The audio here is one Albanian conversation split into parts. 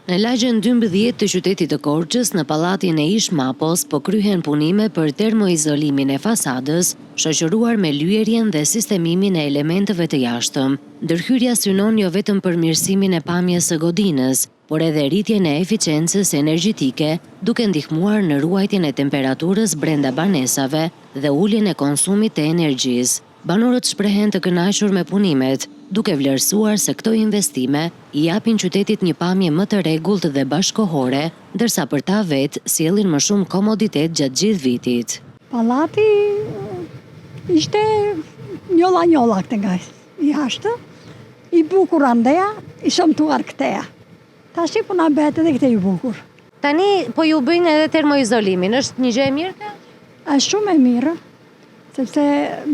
Në lagjen 12 të qytetit të Korçës, në pallatin e ish Mapos, po kryhen punime për termoizolimin e fasadës, shoqëruar me lyerjen dhe sistemimin e elementeve të jashtëm. Ndërhyrja synon jo vetëm përmirësimin e pamjes së godinës, por edhe rritjen e eficiencës energjetike, duke ndihmuar në ruajtjen e temperaturës brenda banesave dhe uljen e konsumit të energjisë. Banorët shprehen të kënaqur me punimet, duke vlerësuar se këto investime i japin qytetit një pamje më të rregullt dhe bashkëkohore, ndërsa për ta vetë sjellin më shumë komoditet gjatë gjithë vitit. Pallati ishte njolla këtë nga jashtë, i bukur andeja, i shëmtuar këteja. Tash po na bëhet edhe këtë i bukur. Tani po ju bëjnë edhe termoizolimin, është një gjë e mirë? Është shumë e mirë, sepse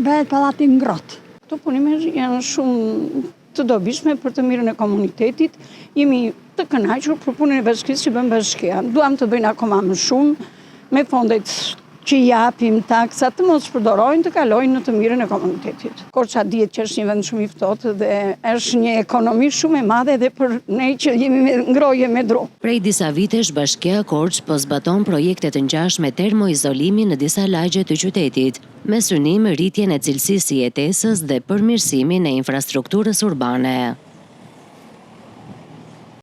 bëhet pallati ngrohtë. Këto punime janë shumë të dobishme për të mirën e komunitetit. Jemi të kënaqur për punën e bashkisë që bën bashkia. Duam të bëjnë akoma më shumë me fondet që japim, taksat të mos përdorojnë të kalojnë në të mirën e komunitetit. Korça dihet që është një vend shumë i ftohtë dhe është një ekonomi shumë e madhe edhe për ne që jemi me ngrohje me dru. Prej disa vitesh Bashkia Korçë po zbaton projekte të ngjashme termoizolimi në disa lagje të qytetit, me synim rritjen e cilësisë së jetesës dhe përmirësimin e infrastrukturës urbane.